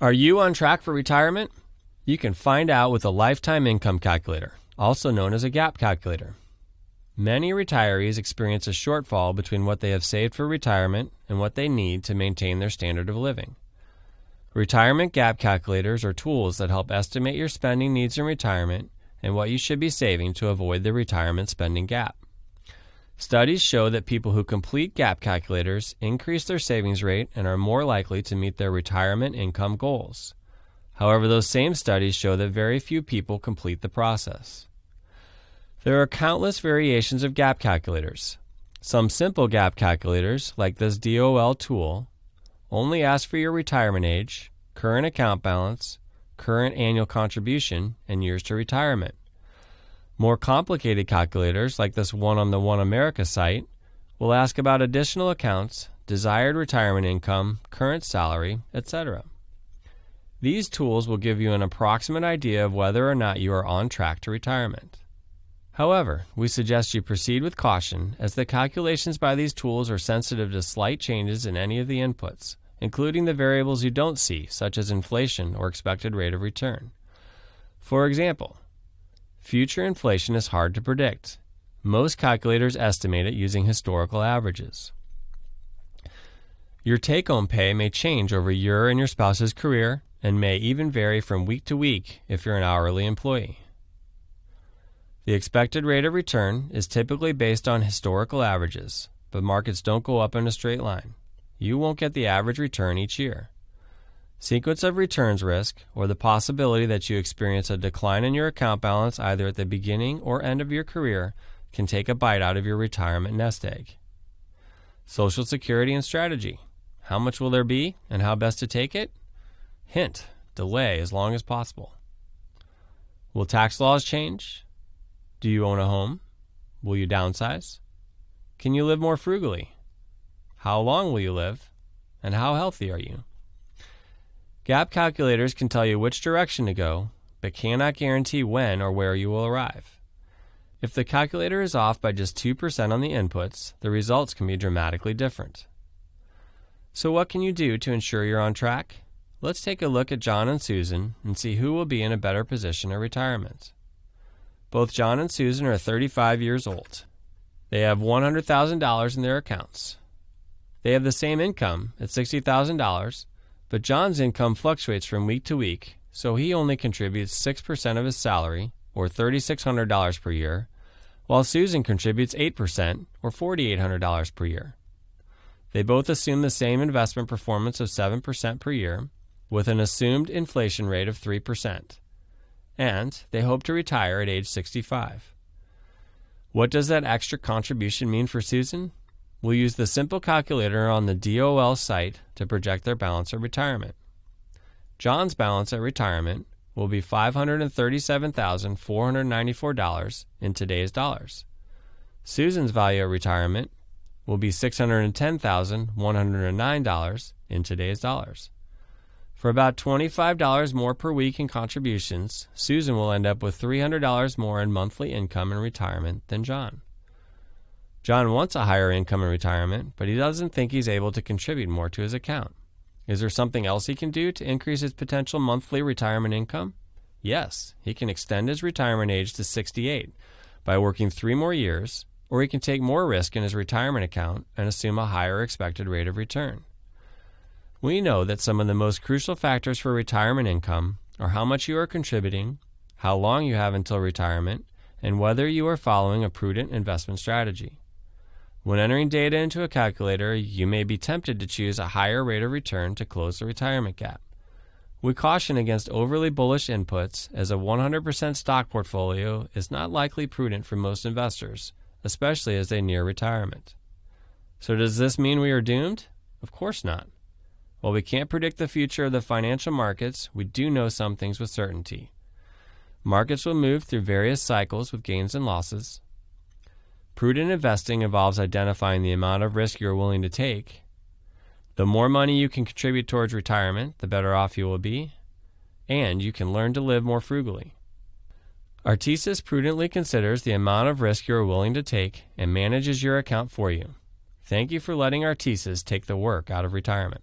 Are you on track for retirement? You can find out with a lifetime income calculator, also known as a gap calculator. Many retirees experience a shortfall between what they have saved for retirement and what they need to maintain their standard of living. Retirement gap calculators are tools that help estimate your spending needs in retirement and what you should be saving to avoid the retirement spending gap. Studies show that people who complete gap calculators increase their savings rate and are more likely to meet their retirement income goals. However, those same studies show that very few people complete the process. There are countless variations of gap calculators. Some simple gap calculators, like this DOL tool, only ask for your retirement age, current account balance, current annual contribution, and years to retirement. More complicated calculators, like this one on the One America site, will ask about additional accounts, desired retirement income, current salary, etc. These tools will give you an approximate idea of whether or not you are on track to retirement. However, we suggest you proceed with caution, as the calculations by these tools are sensitive to slight changes in any of the inputs, including the variables you don't see, such as inflation or expected rate of return. For example, future inflation is hard to predict. Most calculators estimate it using historical averages. Your take-home pay may change over your and your spouse's career and may even vary from week to week if you're an hourly employee. The expected rate of return is typically based on historical averages, but markets don't go up in a straight line. You won't get the average return each year. Sequence of returns risk, or the possibility that you experience a decline in your account balance either at the beginning or end of your career, can take a bite out of your retirement nest egg. Social Security and strategy. How much will there be and how best to take it? Hint: delay as long as possible. Will tax laws change? Do you own a home? Will you downsize? Can you live more frugally? How long will you live? And how healthy are you? Gap calculators can tell you which direction to go, but cannot guarantee when or where you will arrive. If the calculator is off by just 2% on the inputs, the results can be dramatically different. So what can you do to ensure you're on track? Let's take a look at John and Susan and see who will be in a better position at retirement. Both John and Susan are 35 years old. They have $100,000 in their accounts. They have the same income at $60,000, but John's income fluctuates from week to week, so he only contributes 6% of his salary, or $3,600 per year, while Susan contributes 8%, or $4,800 per year. They both assume the same investment performance of 7% per year, with an assumed inflation rate of 3%. And they hope to retire at age 65. What does that extra contribution mean for Susan? We'll use the simple calculator on the DOL site to project their balance at retirement. John's balance at retirement will be $537,494 in today's dollars. Susan's value at retirement will be $610,109 in today's dollars. For about $25 more per week in contributions, Susan will end up with $300 more in monthly income in retirement than John. John wants a higher income in retirement, but he doesn't think he's able to contribute more to his account. Is there something else he can do to increase his potential monthly retirement income? Yes, he can extend his retirement age to 68 by working 3 more years, or he can take more risk in his retirement account and assume a higher expected rate of return. We know that some of the most crucial factors for retirement income are how much you are contributing, how long you have until retirement, and whether you are following a prudent investment strategy. When entering data into a calculator, you may be tempted to choose a higher rate of return to close the retirement gap. We caution against overly bullish inputs, as a 100% stock portfolio is not likely prudent for most investors, especially as they near retirement. So does this mean we are doomed? Of course not. While we can't predict the future of the financial markets, we do know some things with certainty. Markets will move through various cycles with gains and losses. Prudent investing involves identifying the amount of risk you are willing to take. The more money you can contribute towards retirement, the better off you will be, and you can learn to live more frugally. Artesis prudently considers the amount of risk you are willing to take and manages your account for you. Thank you for letting Artesis take the work out of retirement.